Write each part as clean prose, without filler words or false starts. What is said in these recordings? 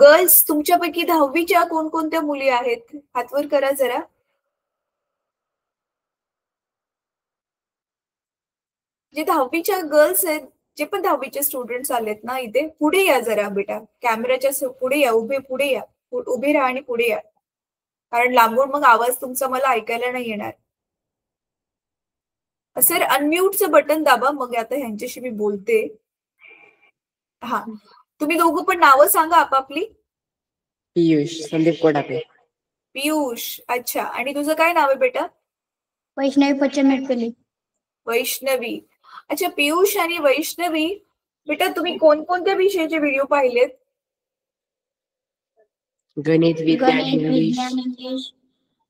Girls तुमच्यापैकी 10वीच्या कोणकोणत्या मुली आहेत? हात वर करा जरा. जे 10वीच्या गर्ल्स आहेत, जे पण 10वीचे स्टुडंट्स आलेत ना इथे, पुढे या जरा बेटा. कॅमेऱ्याच्या पुढे या, पुढे या. उभे राहा आणि पुढे या. कारण लांबून मग आवाज तुमचा मला ऐकायला नाही येणार. सर अनम्यूटचं बटन दाबा, मग आता ह्यांच्याशी मी बोलते. हा, तुम्ही दोघं पण नावं सांगा आपापली. पियुष संदीप कोडापे. पियुष, अच्छा. आणि तुझं काय नाव आहे बेटा? वैष्णवी पचमेटपल्ली. वैष्णवी, अच्छा. पियुष आणि वैष्णवी बेटा, तुम्ही कोणकोणत्या विषयाचे व्हिडिओ पाहिलेत? गणित, विज्ञान, इंग्लिश.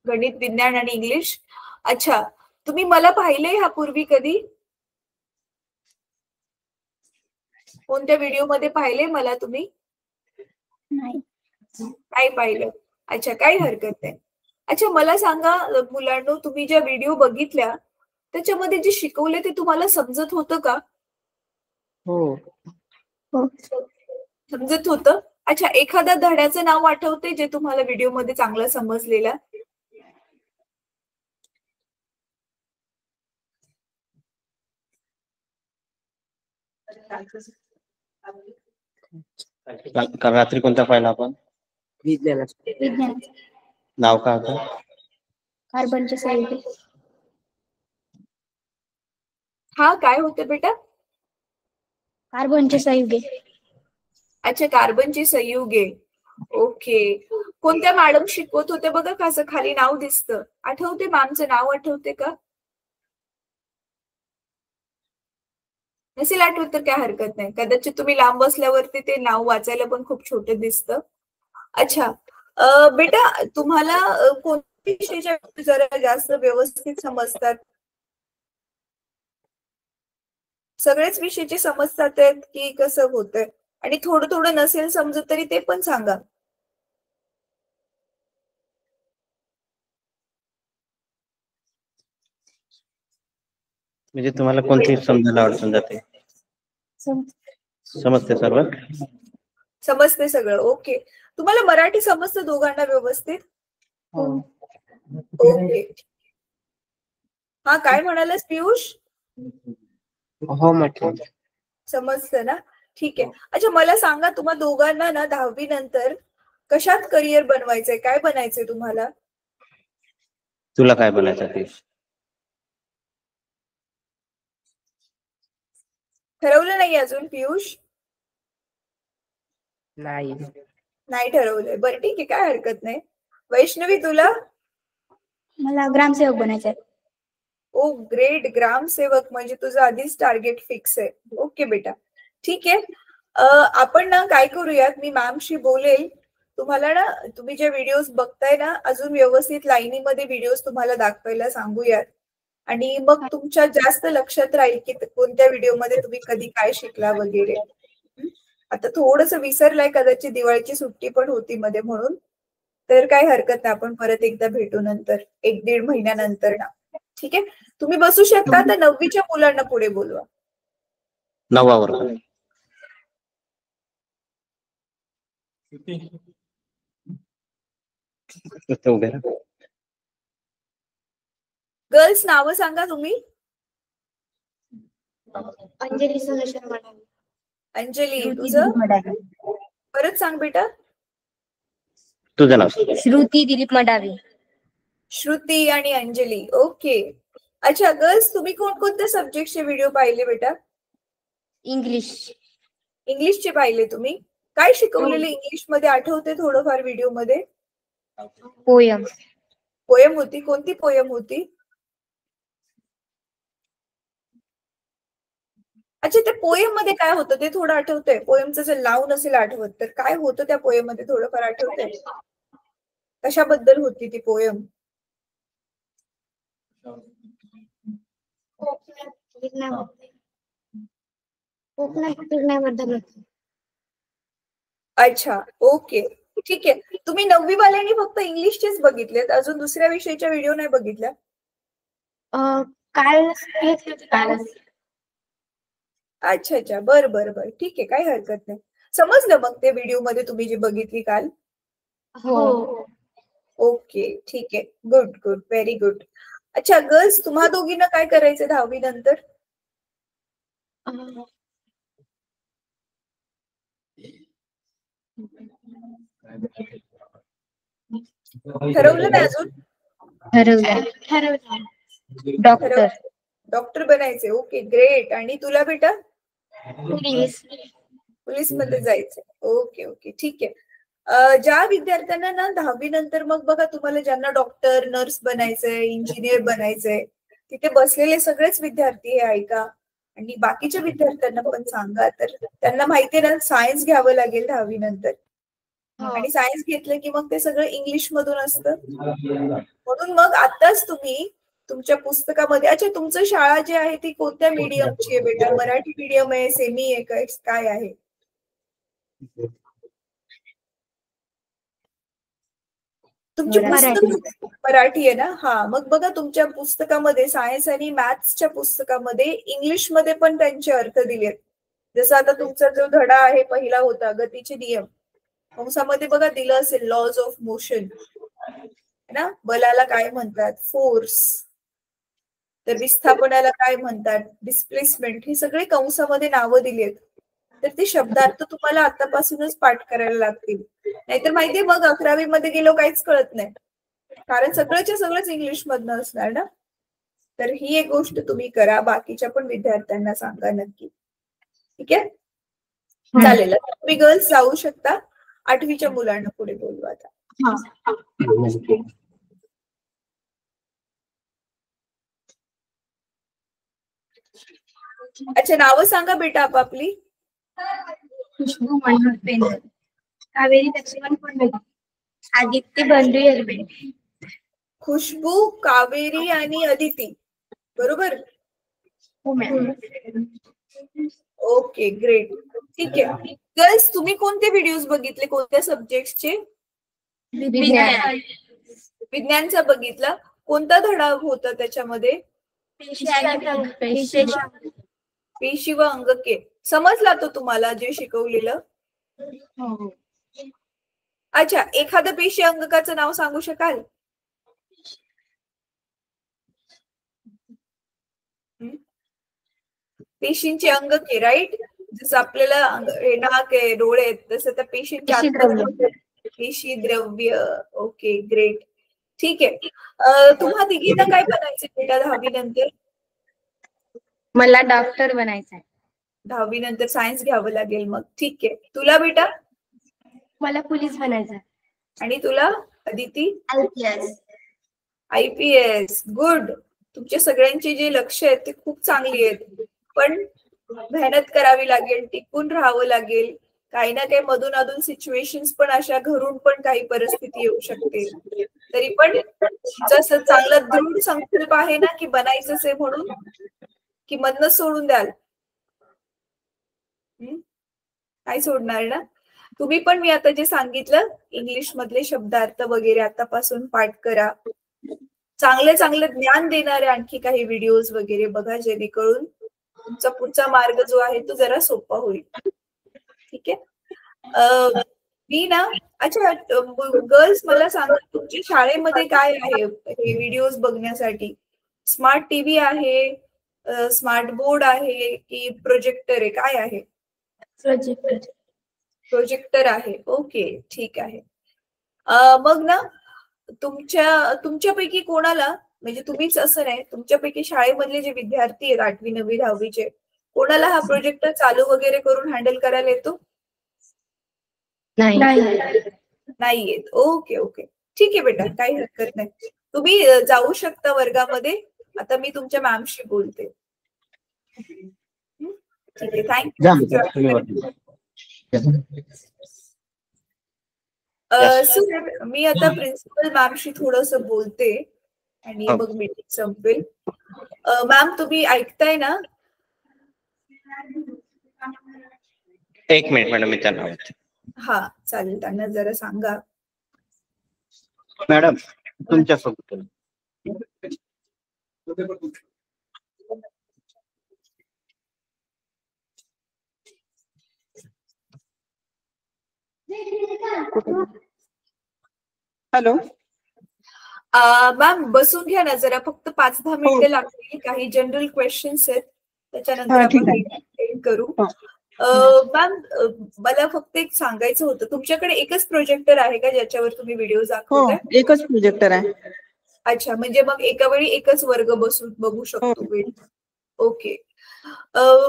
गणित, विज्ञान आणि इंग्लिश. अच्छा, तुम्ही मला पाहिलंय ह्यापूर्वी कधी? कोणत्या व्हिडिओ मध्ये पाहिले मला तुम्ही? नाही पाहिलं. अच्छा, काही हरकत नाही. अच्छा, मला सांगा मुलांनो, तुम्ही ज्या व्हिडिओ बघितल्या त्याच्यामध्ये जे शिकवले ते तुम्हाला समजत होतं का? हो, समजत होतं. अच्छा, एखाद्या धड्याचं नाव आठवते जे तुम्हाला व्हिडिओ मध्ये चांगलं समजलेलं? काल रात्री कोणता पाहिला आपण? विज्ञान. नाव काय होतं? कार्बनचे संयुगे. हा, काय होतं बेटा? कार्बनचे संयुगे. अच्छा, कार्बनची संयुगे. ओके. कोणत्या मॅडम शिकवत होते बघा, कसं खाली नाव दिसतं? आठवते मॅमचं नाव? आठवते का? नसेल आठवत तर काय हरकत नाही. कदाचित तुम्ही लांब बसल्यावरती ते नाव वाचायला पण खूप छोटं दिसतं. अच्छा, बेटा तुम्हाला कोणत्या विषयाच्या जरा जास्त व्यवस्थित समजतात? सगळेच विषयाचे समजतात आहेत की कसं होतंय? आणि थोडं थोडं नसेल समजत तरी ते पण सांगा. म्हणजे तुम्हाला कोणती समजायला अडचण जाते? समजते सर्व? समजते सगळं. ओके. तुम्हाला मराठी समजतं दोघांना व्यवस्थित? ओके. हा, काय म्हणालास पियुष? हो म्हटलं. समजतं ना? ठीक आहे. अच्छा, मला सांगा, तुम्हा दोघांना ना 10वी नंतर कशात करिअर बनवायचंय? काय बनायचंय तुम्हाला? तुला काय बनायचं ते? ठरवलं नाही अजून पियुष? नाही ठरवलंय. बरं, ठीक आहे, काय हरकत नाही. वैष्णवी, तुला? मला ग्रामसेवक बनायचंय. ओ ग्रेट, ग्रामसेवक. म्हणजे तुझं आधीच टार्गेट फिक्स आहे. ओके बेटा, ठीक आहे. आपण ना काय करूयात, मी मॅमशी बोलेल. तुम्हाला ना, तुम्ही जे व्हिडिओज बघताय ना, अजून व्यवस्थित लाईनीमध्ये व्हिडिओज तुम्हाला दाखवायला सांगूयात. आणि मग तुमच्या जास्त लक्षात राहील की कोणत्या व्हिडिओमध्ये तुम्ही कधी काय शिकला वगैरे. आता थोडस विसरलाय, कदाचित दिवाळीची सुट्टी पण होती मध्ये म्हणून. तर काय हरकत नाही, आपण परत एकदा भेटू नंतर 1-1.5 महिन्यानंतर ना. ठीक आहे, तुम्ही बसू शकता. तर 9वीच्या मुलांना पुढे बोलवा. 9वा वर्ग. गर्ल्स नावं सांगा तुम्ही. अंजली सुदर्शन मडावी. अंजली, तुझं? परत सांग बेटा. तुझं नाव? श्रुती दिलीप मडावी. श्रुती आणि अंजली. ओके. अच्छा, गर्ल्स तुम्ही कोणकोणत्या सब्जेक्टचे व्हिडिओ पाहिले बेटा? इंग्लिश. इंग्लिशचे पाहिले तुम्ही? काय शिकवलेले इंग्लिश मध्ये आठवते थोडंफार व्हिडिओ मध्ये? पोयम. पोयम होती. कोणती पोयम होती? अच्छा, त्या पोयम मध्ये काय होतं ते थोडं आठवतंय? पोयमचं जर नाव नसेल आठवत तर काय होतं त्या पोयम मध्ये, थोडंफार आठवतंय? कशाबद्दल होती ती पोयम? अच्छा, ओके, ठीक आहे. तुम्ही 9वी वाल्यांनी फक्त इंग्लिशचेच बघितलेत, अजून दुसऱ्या विषयाच्या व्हिडिओ नाही बघितल्या? अच्छा, बरं, ठीक आहे, काही हरकत नाही. समजलं मग ते व्हिडिओ मध्ये तुम्ही जी बघितली काल? हो. ओके, ठीक आहे. Good good, very good. अच्छा गर्ल्स, तुम्हा दोघींना काय करायचं 10वी नंतर? ठरवलं नाही अजून? ठरवलं. डॉक्टर. डॉक्टर बनायचे. Okay, great. आणि तुला बेटा? पोलीस. पोलीस मध्ये जायचंय. ओके ओके, ठीक आहे. ज्या विद्यार्थ्यांना ना 10वी नंतर मग बघा, तुम्हाला ज्यांना डॉक्टर, नर्स बनायचंय, इंजिनियर बनायचंय, तिथे बसलेले सगळेच विद्यार्थी हे ऐका आणि बाकीच्या विद्यार्थ्यांना पण सांगा. तर त्यांना माहितीये ना, सायन्स घ्यावं लागेल 10वी नंतर. आणि सायन्स घेतलं की मग ते सगळं इंग्लिश मधून असतं. म्हणून मग आताच तुम्ही तुमच्या पुस्तकामध्ये, अच्छा तुमचं शाळा जी आहे ती कोणत्या मीडियमची आहे बेटा? मराठी मीडियम आहे, सेमी आहे, काय आहे? तुमची पुस्तक मराठी आहे ना? हा, मग बघा तुमच्या पुस्तकामध्ये, सायन्स आणि मॅथ्सच्या पुस्तकामध्ये इंग्लिश मध्ये पण त्यांचे अर्थ दिलेत. जसं आता तुमचा जो धडा आहे पहिला होता, गतीचे नियम, कंसामध्ये बघा दिलं असेल लॉज ऑफ मोशन ना, बलाला काय म्हणतात? फोर्स. तर विस्थापनाला काय म्हणतात? डिस्प्लेसमेंट. हे सगळे कंसामध्ये नावं दिलीत. तर ते शब्दार्थ तुम्हाला आतापासूनच पाठ करायला लागतील. नाहीतर माहितीये मग 11वी मध्ये गेलो काहीच कळत नाही, कारण सगळंच्या सगळंच इंग्लिश मधनं असणार ना. तर ही एक गोष्ट तुम्ही करा, बाकीच्या पण विद्यार्थ्यांना सांगा नक्की. ठीक आहे, चालेल. तुम्ही गर्ल्स जाऊ शकता. 8वीच्या मुलांना पुढे बोलू आता. अच्छा, नावं सांगा बेटा आपापली. खुशबू मनोहर पेंदर, कावेरी लक्ष्मण फडणवीस, आदित्य बंधू यरबे. खुशबू, कावेरी आणि अदिती, बरोबर? हो मॅम. Okay, great. ठीक आहे. गर्ल्स, तुम्ही कोणते व्हिडिओज बघितले, कोणत्या सब्जेक्टचे? विज्ञान. विज्ञानचा बघितला. कोणता धडा होता त्याच्यामध्ये? पेशी व अंगके. समजला तो तुम्हाला जे शिकवलेलं? अच्छा, एखादं पेशी अंगकाचं नाव सांगू शकाल? पेशींचे अंगके, राईट? जसं आपल्याला नाक आहे, डोळे आहेत, तसं त्या पेशींच्या पेशी द्रव्य. Okay, great. ठीक आहे. तुम्हा तिघींना काय बनायचं बेटा 10वी नंतर? मला डॉक्टर बनायचं आहे. 10वी नंतर सायन्स घ्यावं लागेल मग. ठीक आहे. तुला बेटा? मला पोलीस बनायचं आहे. आणि तुला अदिती? IPS. IPS. गुड. तुमच्या सगळ्यांची जे लक्ष आहेत ते खूप चांगली आहेत, पण मेहनत करावी लागेल, टिकून राहावं लागेल. काही ना काही मधून अधून सिच्युएशन्स पण अशा, घरून पण काही परिस्थिती येऊ शकते. तरी पण जसं चांगला दृढ संकल्प आहे ना की बनायचंच आहे म्हणून, की मधनं सोडून द्याल? काय सोडणार ना तुम्ही पण. मी आता जे सांगितलं इंग्लिश मधले शब्दार्थ वगैरे आतापासून पाठ करा. चांगले चांगले ज्ञान देणारे आणखी काही व्हिडिओज वगैरे बघा, जेणेकरून तुमचा पुढचा मार्ग जो आहे तो जरा सोपा होईल. ठीक आहे. मी ना, अच्छा गर्ल्स मला सांगा, तुमच्या शाळेमध्ये काय आहे हे व्हिडिओज बघण्यासाठी? स्मार्ट टीव्ही आहे, स्मार्ट बोर्ड आहे की प्रोजेक्टर आहे, काय आहे? प्रोजेक्टर आहे. ओके, ठीक आहे. मग ना तुमच्यापैकी कोणाला, म्हणजे तुम्हीच असं नाही, तुमच्यापैकी शाळेमधले जे विद्यार्थी आहेत 8वी 9वी 10वीचे, कोणाला हा प्रोजेक्टर चालू वगैरे करून हँडल करायला येतो? नाही येत. ओके ओके, ठीक आहे बेटा, काही हरकत नाही. तुम्ही जाऊ शकता वर्गामध्ये. आता मी तुमच्या मॅमशी बोलते. ठीक आहे, थँक्यू. सर, मी आता प्रिन्सिपल मॅमशी थोडस बोलते आणि मग मीटिंग संपेल. मॅम, तुम्ही ऐकताय ना? एक मिनिट मॅडम, मी त्यांना हा चालेल, त्यांना जरा सांगा. मॅडम तुमच्यासोबत. हॅलो. मॅम बसून घ्या ना जरा, फक्त 5-10 मिनिटं लागतील. काही जनरल क्वेश्चन्स आहेत, त्याच्यानंतर ठीक आपण आहे. एंड करू. हो. मॅम मला फक्त एक सांगायचं होतं, तुमच्याकडे एकच प्रोजेक्टर आहे का ज्याच्यावर तुम्ही व्हिडिओ हो, दाखवताय? एकच प्रोजेक्टर आहे. अच्छा, म्हणजे मग एका वेळी एकच वर्ग बसून बघू हो. शकतो व्हिडिओ. ओके.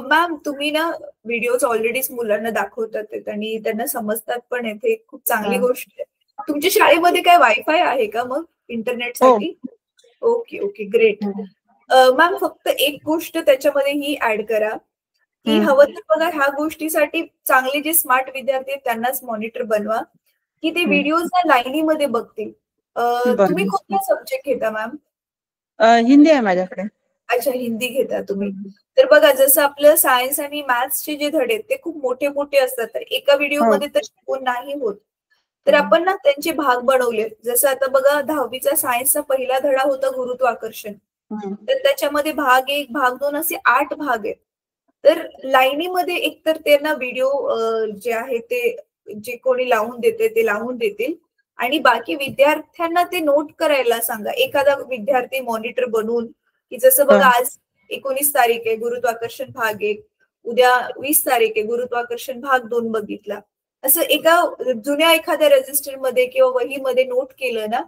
मॅम तुम्ही ना व्हिडिओज ऑलरेडीच मुलांना दाखवतात आहेत आणि त्यांना समजतात पण आहेत, हे खूप चांगली गोष्ट आहे. तुमच्या शाळेमध्ये काय वायफाय आहे का मग इंटरनेटसाठी? Okay okay, great. मॅम फक्त एक गोष्ट त्याच्यामध्ये ही ऍड करा की हवं तर बघा, ह्या गोष्टीसाठी चांगले जे स्मार्ट विद्यार्थी आहेत त्यांनाच मॉनिटर बनवा की ते व्हिडिओज लाईनीमध्ये बघतील. तुम्ही कोणता सब्जेक्ट घेता मॅम? हिंदी आहे माझ्याकडे. अच्छा, हिंदी घेता तुम्ही. तर बघा, जसं आपलं सायन्स आणि मॅथ्सचे जे धडे आहेत ते खूप मोठे मोठे असतात, तर एका व्हिडिओमध्ये तर शिकवून नाही होत. तर आपण ना त्यांचे भाग बनवले. जसं आता बघा, 10वीचा सायन्सचा पहिला धडा होता गुरुत्वाकर्षण, तर त्याच्यामध्ये भाग 1, भाग 2 असे 8 भाग आहेत. तर लाईनीमध्ये एकतर त्यांना व्हिडिओ जे आहे ते जे कोणी लावून देते ते लावून देतील आणि बाकी विद्यार्थ्यांना ते नोट करायला सांगा. एखादा विद्यार्थी मॉनिटर बनवून, की जसं बघा आज 19 तारीख आहे, गुरुत्वाकर्षण भाग 1, उद्या 20 तारीख आहे, गुरुत्वाकर्षण भाग 2 बघितला. असं एका जुन्या एखाद्या रजिस्टर मध्ये किंवा वहीमध्ये नोट केलं ना,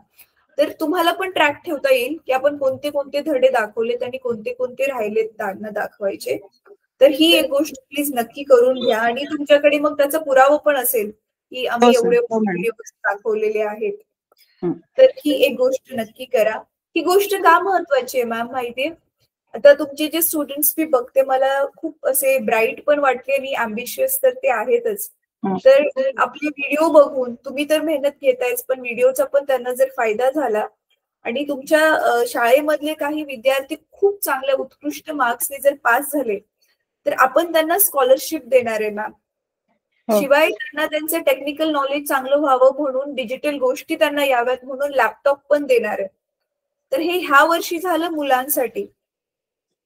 तर तुम्हाला पण ट्रॅक ठेवता येईल की आपण कोणते कोणते धडे दाखवलेत आणि कोणते कोणते राहिलेत त्यांना दाखवायचे. तर ही एक गोष्ट प्लीज नक्की करून घ्या आणि तुमच्याकडे मग त्याचा पुरावा पण असेल की आम्ही एवढे व्हिडिओ दाखवलेले आहेत. तर ही एक गोष्ट नक्की करा. ही गोष्ट का महत्वाची आहे मॅम माहितीये? आता तुमचे जे स्टुडंट्स मी बघते, मला खूप असे ब्राईट पण वाटले आणि अँबिशियस तर ते आहेतच. तर आपले व्हिडिओ बघून तुम्ही तर मेहनत घेतायच, पण व्हिडिओचा पण त्यांना जर फायदा झाला आणि तुमच्या शाळेमधले काही विद्यार्थी खूप चांगल्या उत्कृष्ट मार्क्सने जर पास झाले, तर आपण त्यांना स्कॉलरशिप देणार आहे मॅम. शिवाय त्यांना त्यांचं टेक्निकल नॉलेज चांगलं व्हावं म्हणून, डिजिटल गोष्टी त्यांना याव्यात म्हणून लॅपटॉप पण देणार आहे. तर हे ह्या वर्षी झालं मुलांसाठी.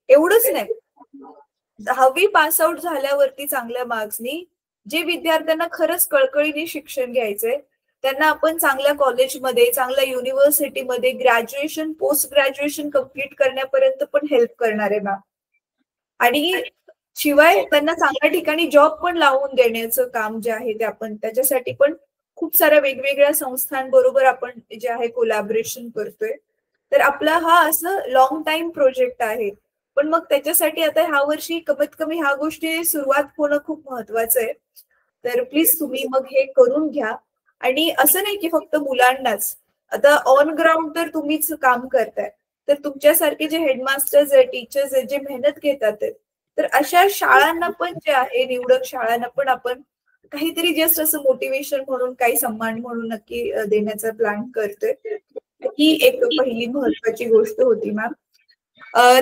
एवढंच नाही, 10वी पास आउट झाल्यावरती चांगल्या मार्क्सनी जे विद्यार्थ्यांना खरंच कळकळीने शिक्षण घ्यायचंय त्यांना आपण चांगल्या कॉलेजमध्ये, चांगल्या युनिव्हर्सिटीमध्ये ग्रॅज्युएशन, पोस्ट ग्रॅज्युएशन कम्प्लीट करण्यापर्यंत पण हेल्प करणार आहे मॅम. आणि शिवाय त्यांना चांगल्या ठिकाणी जॉब पण लावून देण्याचं काम जे आहे ते आपण त्याच्यासाठी पण खूप साऱ्या वेगवेगळ्या संस्थांबरोबर आपण जे आहे कोलॅबोरेशन करतोय. तर आपला हा असं लॉंग टाइम प्रोजेक्ट आहे. पण मग त्याच्यासाठी आता ह्या वर्षी कमीत कमी ह्या गोष्टी सुरुवात होणं खूप महत्वाचं आहे. तर प्लीज तुम्ही मग हे करून घ्या. आणि असं नाही की फक्त मुलांनाच, आता ऑन ग्राउंड तर तुम्हीच काम करताय, तर तुमच्यासारखे जे हेडमास्टर्स आहे, टीचर्स आहेत, जे मेहनत घेतात तर अशा शाळांना पण जे आहे, निवडक शाळांना पण आपण काहीतरी जस्ट असं मोटिवेशन म्हणून, काही सन्मान म्हणून नक्की देण्याचा प्लॅन करतोय. ही एक पहिली महत्वाची गोष्ट होती मॅम.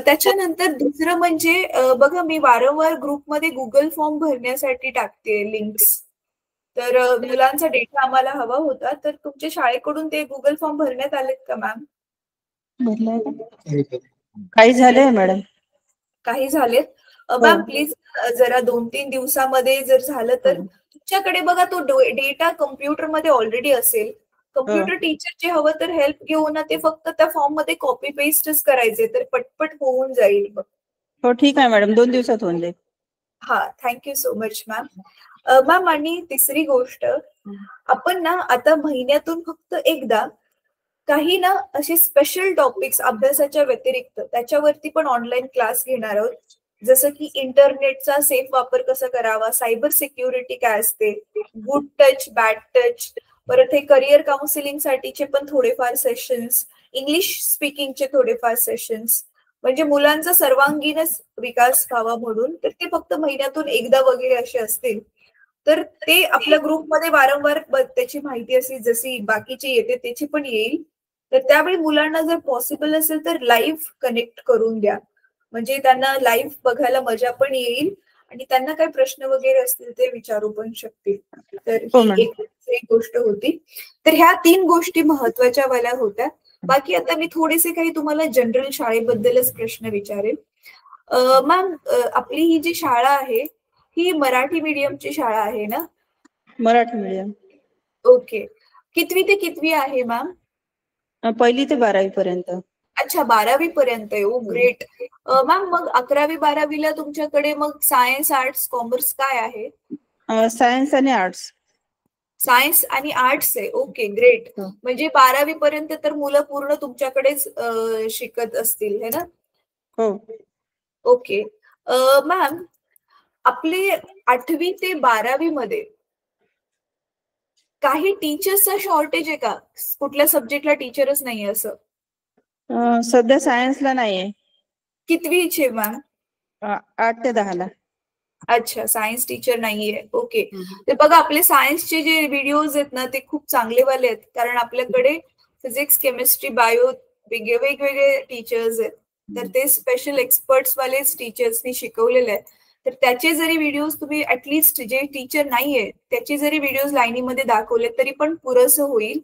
त्याच्यानंतर दुसरं म्हणजे बघा, मी वारंवार ग्रुपमध्ये गुगल फॉर्म भरण्यासाठी टाकते लिंक्स. तर मुलांचा डेटा आम्हाला हवा होता, तर तुमच्या शाळेकडून ते गुगल फॉर्म भरण्यात आलेत का मॅम? काही झालंय मॅडम? काही झालेत. मॅम प्लीज जरा 2-3 दिवसामध्ये जर झालं तर तुमच्याकडे बघा तो डेटा कम्प्युटरमध्ये ऑलरेडी असेल. कम्प्युटर टीचर जे हवं तर हेल्प घेऊन ना ते फक्त त्या फॉर्म मध्ये कॉपी पेस्टच करायचे, तर पटपट होऊन जाईल. हो ठीक आहे मॅडम, 2 दिवसात होऊन जाईल. हा, thank you so much ma'am. Ma'am आणि तिसरी गोष्ट, आपण ना आता महिन्यातून फक्त एकदा काही ना असे स्पेशल टॉपिक्स अभ्यासाच्या व्यतिरिक्त त्याच्यावरती पण ऑनलाईन क्लास घेणार आहोत. जसं की इंटरनेटचा सेफ वापर कसा करावा, सायबर सिक्युरिटी काय असते, गुड टच, बॅड टच, परत हे करिअर काउन्सिलिंग साठीचे पण थोडेफार सेशन्स, इंग्लिश स्पीकिंगचे थोडेफार सेशन्स, म्हणजे मुलांचा सर्वांगीणच विकास व्हावा म्हणून. तर ते फक्त महिन्यातून एकदा वगैरे असे असतील, तर ते आपल्या ग्रुपमध्ये वारंवार त्याची माहिती असेल, जशी बाकीची येते त्याची पण येईल. तर त्यावेळी मुलांना जर पॉसिबल असेल तर लाईव्ह कनेक्ट करून द्या, म्हणजे त्यांना लाईव्ह बघायला मजा पण येईल आणि त्यांना काही प्रश्न वगैरे असतील ते विचारू पण शकतील. तर ही एक गोष्ट होती. तर ह्या 3 गोष्टी महत्वाच्या वाल्या होत्या. बाकी आता मी थोडेसे काही तुम्हाला जनरल शाळेबद्दलच प्रश्न विचारेल. मॅम, आपली ही जी शाळा आहे ही मराठी मीडियमची शाळा आहे ना? मराठी मीडियम. ओके. कितवी ते कितवी आहे मॅम? 1ली ते 12वी पर्यंत. अच्छा, 12वी पर्यंत आहे. ओ ग्रेट. मॅम मग 11वी 12वीला तुमच्याकडे मग सायन्स, आर्ट्स, कॉमर्स काय आहे? सायन्स आणि आर्ट्स. सायन्स आणि आर्ट्स आहे. Okay great. हो. म्हणजे 12वी पर्यंत तर मुलं पूर्ण तुमच्याकडेच शिकत असतील है ना? हो. ओके. मॅम आपले 8वी ते 12वी मध्ये काही टीचर्सचा शॉर्टेज आहे का? कुठल्या सब्जेक्टला टीचरच नाहीये असं? सध्या सायन्सला नाहीये. कितवीचे मॅम? 8 ते 10ला. अच्छा, सायन्स टीचर नाहीये. ओके. ते बघा आपले सायन्सचे जे व्हिडिओज आहेत ना ते खूप चांगलेवाले आहेत, कारण आपल्याकडे फिजिक्स, केमिस्ट्री, बायो वेगवेगळे टीचर्स आहेत. तर ते स्पेशल एक्सपर्ट्स वालेच टीचर्सनी शिकवलेले आहेत. तर त्याचे जरी व्हिडिओज तुम्ही ऍटलिस्ट जे टीचर नाहीये त्याचे जरी व्हिडिओज लाईनीमध्ये दाखवले तरी पण पुरेसं होईल.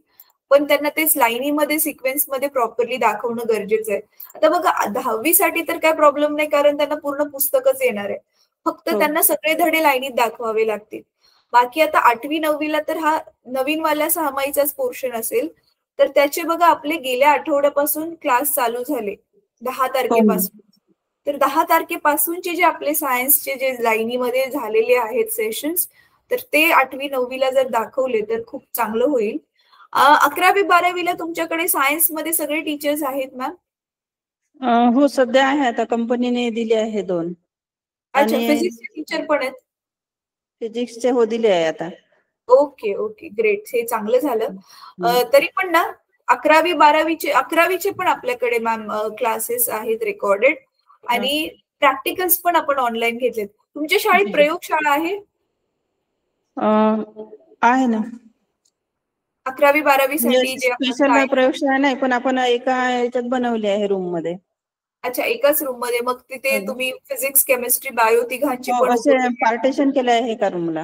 पण त्यांना तेच लाईनीमध्ये सिक्वेन्समध्ये प्रॉपरली दाखवणं गरजेचं आहे. आता बघा 10वी साठी तर काय प्रॉब्लेम नाही, कारण त्यांना पूर्ण पुस्तकच येणार आहे. फक्त त्यांना सगळे धडे लाईनीत दाखवावे लागतील. बाकी आता 8वी 9वीला तर हा नवीनवाल्या सहामाहीचाच पोर्शन असेल. तर त्याचे बघा आपले गेल्या आठवड्यापासून क्लास चालू झाले 10 तारखेपासून. तर 10 तारखेपासूनचे जे आपले सायन्सचे जे लाईनीमध्ये झालेले आहेत सेशन्स, तर ते 8वी 9वीला जर दाखवले तर खूप चांगलं होईल. 11वी 12वीला तुमच्याकडे सायन्समध्ये सगळे टीचर्स आहेत मॅम? हो, सध्या आहे. आता कंपनीने दिले आहे 2. अच्छा, आणि फिजिक्सचे टीचर पण आहेत? फिजिक्सचे हो दिले आहे आता. Okay okay great. हे चांगलं झालं. तरी पण ना 11वी 12वीचे पण आपल्याकडे मॅम क्लासेस आहेत रेकॉर्डेड आणि प्रॅक्टिकल्स पण आपण ऑनलाईन घेतलेत. तुमच्या शाळेत प्रयोगशाळा आहे? आहे ना. 11वी 12वी साठी जे स्पेशल प्रयोगशाळा नाही, पण आपण एका याच्यात बनवली आहे रूम मध्ये. अच्छा, एकाच रूम मध्ये. मग तिथे तुम्ही फिजिक्स, केमिस्ट्री, बायो तिघांची पण असे पार्टिशन केलं आहे एका रूमला.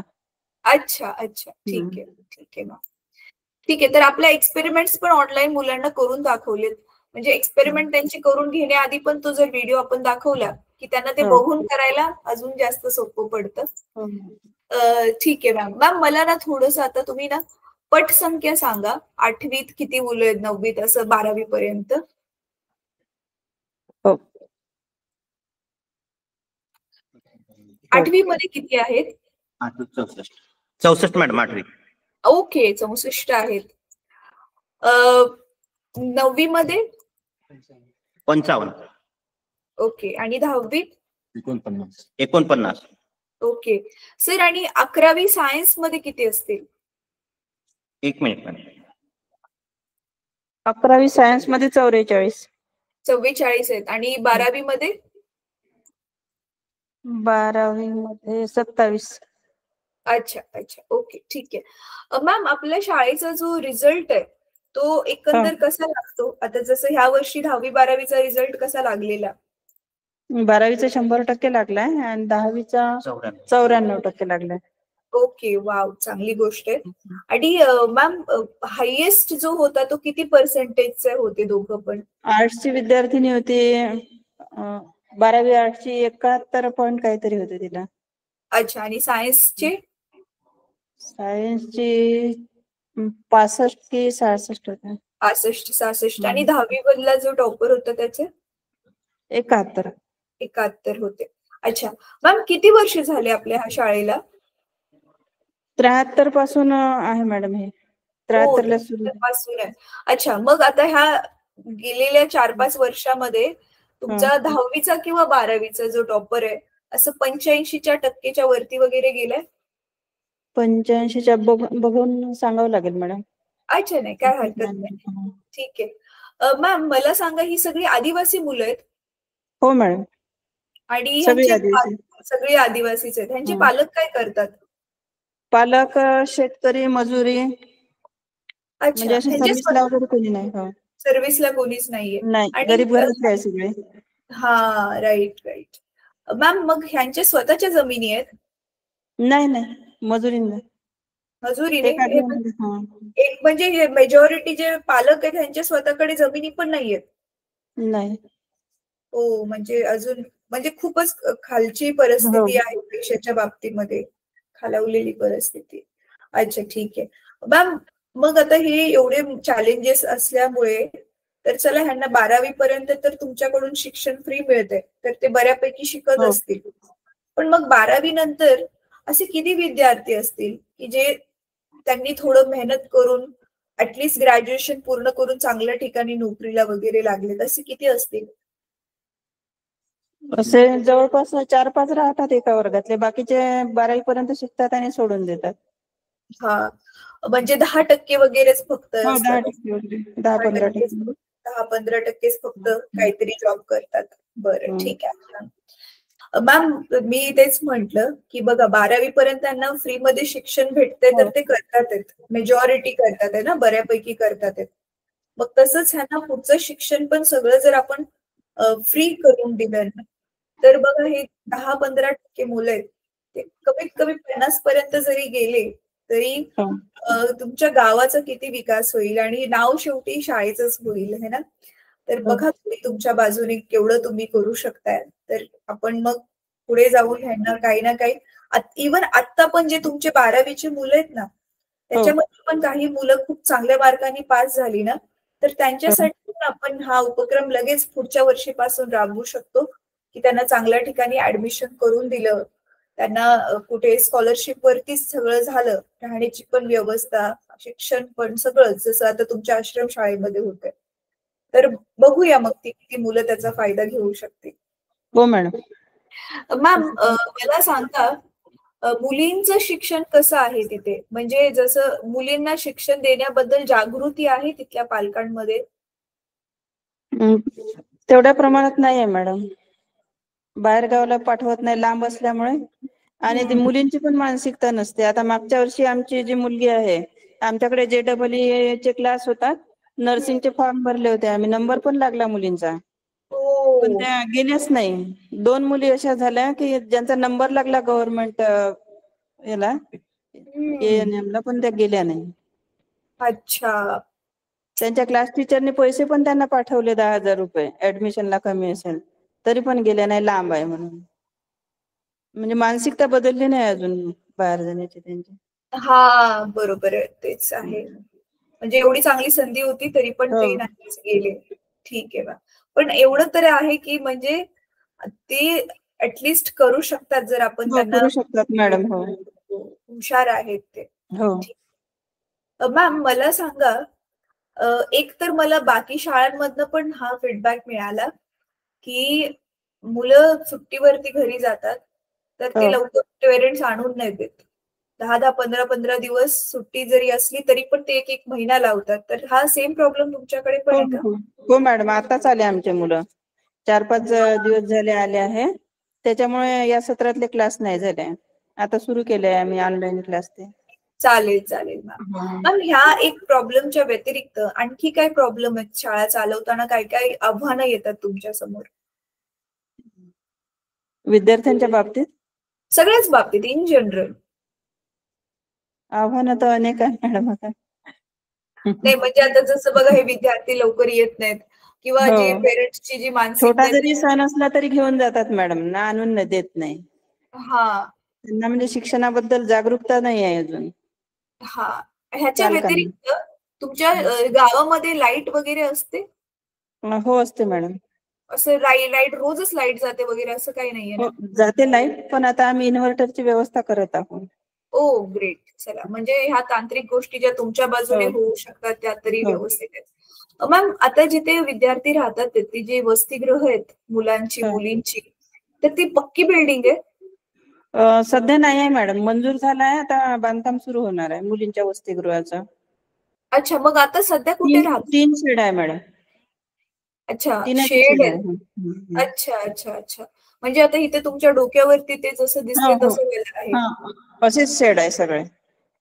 अच्छा अच्छा, ठीक आहे ठीक आहे मॅम. ठीक आहे. तर आपल्या एक्सपेरिमेंट्स पण ऑनलाईन मुलांना करून दाखवलेत. म्हणजे एक्सपेरिमेंट त्यांची करून घेण्याआधी पण तो जर व्हिडिओ आपण दाखवला की त्यांना ते बघून करायला अजून जास्त सोपं पडतं. ठीक आहे मॅम. मॅम मला ना थोडंसं आता तुम्ही ना पटसंख्या सांगा. 8वीत किती मुलं आहेत, 9वीत असं 12वी पर्यंत? 8वी मध्ये किती आहेत? 64 मॅडम 8वी. ओके, 64 आहेत. 9वी मध्ये? 55. ओके. आणि 10वीत? 49. Okay sir. आणि 11वी सायन्स मध्ये किती असतील? 1 मिनिट मॅडम. 11वी सायन्स मध्ये 44. 44 आहेत. आणि 12वी मध्ये? 12वी मध्ये 27. अच्छा अच्छा, ओके ठीक आहे. मॅम आपल्या शाळेचा जो रिझल्ट आहे तो एकंदर कसा लागतो? आता जसं ह्या वर्षी 10वी 12वीचा रिझल्ट कसा लागलेला? 12वीचा 100% लागलाय आणि 10वीचा 94% लागलाय. ओके, वाव, चांगली गोष्ट आहे. आणि मॅम हायएस्ट जो होता तो किती पर्सेंटेजचे होते दोघं पण? आर्ट्सची विद्यार्थिनी होती 12वी आर्ट्सची 71 पॉइंट काहीतरी होते तिला. अच्छा. आणि सायन्सचे? सायन्सची 65 की 66 होते. 65-66. आणि 10वी मधला जो टॉपर होता त्याचे? 71 होते. अच्छा मॅम, किती वर्ष झाले आपल्या ह्या शाळेला? 73 पासून आहे मॅडम. हे 73 ला सुरू पासून आहे. अच्छा, मग आता ह्या गेलेल्या 4-5 वर्षामध्ये तुमचा 10वीचा किंवा 12वीचा जो टॉपर आहे असं 85% वरती वगैरे गेलाय? 85च्या बघून सांगावं लागेल मॅडम. अच्छा, नाही काय हरकत नाही. ठीक आहे. मॅम मला सांगा, ही सगळी आदिवासी मुलं आहेत? हो मॅडम. आणि सगळे आदिवासीच आहेत. ह्यांचे पालक काय करतात? पालक शेतकरी, मजुरी. म्हणजे असे सर्व्हिसला वगैरे कोणी नाही. सर्व्हिसला कोणीच नाहीये. नाही, गरीब घरातले आहे सगळे. हा, राईट राईट. मॅम मग ह्यांच्या स्वतःच्या जमिनी आहेत? नाही नाही, मजुरीने. मजुरीने? एक म्हणजे हे मेजॉरिटी जे पालक आहेत त्यांच्या स्वतःकडे जमिनी पण नाहीयेत? नाही. हो, म्हणजे अजून म्हणजे खूपच खालची परिस्थिती आहे पैशाच्या बाबतीमध्ये, खालावलेली परिस्थिती. अच्छा, ठीक आहे. मॅम मग आता हे एवढे चॅलेंजेस असल्यामुळे तर चला ह्यांना 12वी पर्यंत तर तुमच्याकडून शिक्षण फ्री मिळते, तर ते बऱ्यापैकी शिकत हो. असतील. पण मग 12वी नंतर असे किती विद्यार्थी असतील की जे त्यांनी थोडं मेहनत करून ऍटलिस्ट ग्रॅज्युएशन पूर्ण करून चांगल्या ठिकाणी नोकरीला वगैरे लागलेत, असे किती असतील? असे जवळपास 4-5 राहतात एका वर्गातले, बाकीचे 12वी पर्यंत शिकतात आणि सोडून देतात. हा, म्हणजे 10% वगैरेच फक्त हो, असतात. 10% वगैरे, 10-15%. 10-15%च फक्त काहीतरी जॉब करतात. बरं, ठीक आहे. मॅम, मी तेच म्हंटल की बघा 12वी पर्यंत त्यांना फ्री मध्ये शिक्षण भेटते तर ते करतात, मेजॉरिटी करतात आहे ना, बऱ्यापैकी करतात. मग तसंच ह्यांना पुढचं शिक्षण पण सगळं जर आपण फ्री करून दिलं ना, तर बघा हे 10-15% मुलं आहेत, ते कमीत कमी 50 पर्यंत जरी गेले तरी तुमच्या गावाचा किती विकास होईल आणि नाव शेवटी शाळेचंच होईल, है ना. तर बघा तुम्ही तुमच्या बाजूने केवढं तुम्ही करू शकताय, तर आपण मग पुढे जाऊन ह्यांना काही ना काही, इव्हन आता पण जे तुमचे 12वीचे मुलं आहेत ना, त्याच्यामध्ये पण काही मुलं खूप चांगल्या मार्कांनी पास झाली ना, तर त्यांच्यासाठी पण आपण हा उपक्रम लगेच पुढच्या वर्षीपासून राबवू शकतो की त्यांना चांगल्या ठिकाणी ऍडमिशन करून दिलं, त्यांना कुठे स्कॉलरशिप वरतीच सगळं झालं, राहण्याची पण व्यवस्था, शिक्षण पण सगळंच, जसं आता तुमच्या आश्रम शाळेमध्ये होतंय. तर बघूया मग ती किती मुलं त्याचा फायदा घेऊ शकतील. हो मॅडम. मॅम, मला सांगा मुलींचं शिक्षण कसं आहे तिथे, म्हणजे जसं मुलींना शिक्षण देण्याबद्दल जागृती आहे तिथल्या पालकांमध्ये? तेवढ्या प्रमाणात नाहीये मॅडम, बाहेर गावाला पाठवत नाही लांब असल्यामुळे, आणि ती मुलींची पण मानसिकता नसते. आता मागच्या वर्षी आमची जी मुलगी आहे, आमच्याकडे JEE चे क्लास होतात, नर्सिंगचे फॉर्म भरले होते आम्ही, नंबर पण लागला मुलींचा, पण त्या गेल्याच नाही. 2 मुली अशा झाल्या की ज्यांचा नंबर लागला गव्हर्नमेंट याला ANM ला, पण त्या गेल्या नाही. अच्छा. त्यांच्या क्लास टीचरने पैसे पण त्यांना पाठवले 10,000 रुपये, ऍडमिशनला कमी असेल तरी पण गेल्या नाही, लांब आहे म्हणून. म्हणजे मानसिकता बदलली नाही अजून बाहेर जाण्याची त्यांची. हा, बरोबर आहे, तेच आहे. म्हणजे एवढी चांगली संधी होती तरी पण ते नाहीच गेले. ठीक आहे. पण एवढं तर आहे की म्हणजे ते ऍटलिस्ट करू शकतात जर आपण त्यांना. करू शकतात मॅडम. हो, हुशार आहेत ते. हो. मॅम, मला सांगा, एक तर मला बाकी शाळांमधनं पण हा फीडबॅक मिळाला की मुलं सुट्टीवरती घरी जातात तर ते लवकर पेरेंट्स आणून नाही देत. 10-10, 15-15 दिवस सुट्टी जरी असली तरी पण ते 1-1 महिना लावतात. तर हा सेम प्रॉब्लेम तुमच्याकडे पण आहे का? हो मॅडम, आताच आले आमचे मुलं, 4-5 दिवस झाले आले आहे, त्याच्यामुळे या सत्रातले क्लास नाही झाले. आता सुरू केले आम्ही ऑनलाईन क्लास. ते चालेल चालेल मॅम. मॅम, ह्या एक प्रॉब्लेमच्या व्यतिरिक्त आणखी काय प्रॉब्लेम आहेत शाळा चालवताना, काय काय आव्हानं येतात तुमच्या समोर? विद्यार्थ्यांच्या बाबतीत, सगळ्याच बाबतीत, इन जनरल. आव्हानं तर अनेक आहे मॅडम. आता नाही, म्हणजे आता जसं बघा, हे विद्यार्थी लवकर येत नाहीत किंवा जी पेरेंट्सची जी मानसिकता, छोटा जरी सण असला तरी घेऊन जातात मॅडम ना, आणून देत नाही. त्यांना म्हणजे शिक्षणाबद्दल जागरूकता नाही आहे अजून. हा, ह्याच्या व्यतिरिक्त तुमच्या गावामध्ये लाईट वगैरे असते? हो, असते मॅडम. असं लाईट रोजच लाईट जाते वगैरे असं काही नाहीये ना? जाते लाईट, पण आता आम्ही इन्व्हर्टरची व्यवस्था करत आहोत. ओ ग्रेट. चला, म्हणजे ह्या तांत्रिक गोष्टी ज्या तुमच्या बाजूने होऊ शकतात त्या तरी व्यवस्थित आहेत. मॅम, आता जिथे विद्यार्थी राहतात ती जी वसतिगृह आहेत मुलांची मुलींची, तर ती पक्की बिल्डिंग आहे? सध्या नाही आहे मॅडम, मंजूर झालाय, आता बांधकाम सुरू होणार आहे मुलींच्या वसतिगृहाचं. अच्छा, मग आता सध्या कुठे राहतात? 3 शेड आहे मॅडम. अच्छा, शेड आहे. अच्छा अच्छा अच्छा, म्हणजे आता इथे तुमच्या डोक्यावरती ते जसं दिसते तसं आहे? असेच शेड आहे सगळे.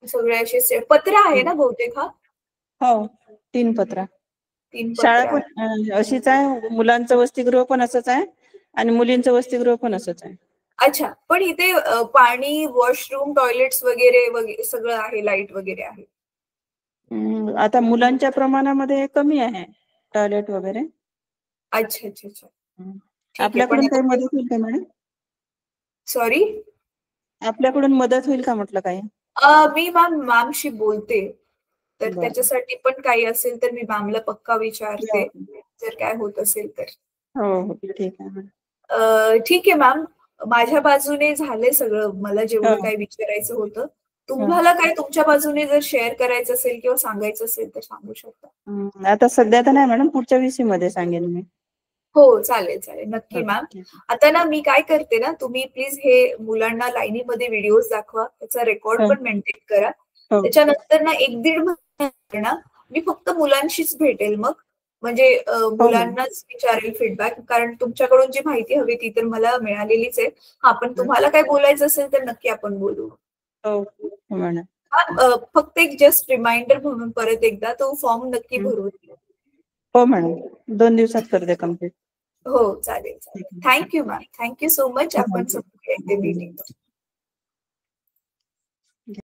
सगळे असे पत्रा आहे ना बहुतेक? हा, हो, 3 पत्रा. 3 शाळा पत्रा. पण अशीच आहे, मुलांचं वसतिगृह पण असंच आहे आणि मुलींचं वसतिगृह पण असंच आहे. अच्छा, पण इथे पाणी, वॉशरूम, टॉयलेट्स वगैरे सगळं आहे, लाईट वगैरे आहे? आता मुलांच्या प्रमाणामध्ये कमी आहे टॉयलेट वगैरे. अच्छा अच्छा अच्छा, आपल्याकडून काही मदत होईल का मॅडम? सॉरी, आपल्याकडून मदत होईल का म्हटलं काही? मी मॅमशी बोलते तर बरं. त्याच्यासाठी पण काही असेल तर मी मॅमला पक्का विचारते जर काय होत असेल तर. हो हो ठीक आहे मॅडम. ठीक आहे मॅम, माझ्या बाजूने झालंय सगळं, मला जेवढं हो. काही विचारायचं होतं. तुम्हाला काय तुमच्या बाजूने जर शेअर करायचं असेल किंवा सांगायचं असेल तर सांगू शकता. आता सध्या तर नाही मॅडम, पुढच्या VC मध्ये सांगेन मी. हो चालेल चालेल, नक्की मॅम. ठीक आहे. आता ना मी काय करते ना, तुम्ही प्लीज हे मुलांना लाईनीमध्ये व्हिडिओज दाखवा, त्याचा रेकॉर्ड हो. पण मेंटेन करा. हो. त्याच्यानंतर ना 1-1.5 महिन्यानंतर ना मी फक्त मुलांशीच भेटेल मग, म्हणजे मुलांनाच विचारेल फीडबॅक, कारण तुमच्याकडून जी माहिती हवी ती तर मला मिळालेलीच आहे. हा, पण तुम्हाला काय बोलायचं असेल तर नक्की आपण बोलू. हो मॅडम. फक्त एक जस्ट रिमाइंडर म्हणून परत एकदा तो फॉर्म नक्की भरून द्या. हो मॅडम, 2 दिवसात करते कम्प्लीट. हो चालेल चालेल. Thank you ma'am, thank you so much. आपण संपूया इथे मीटिंग.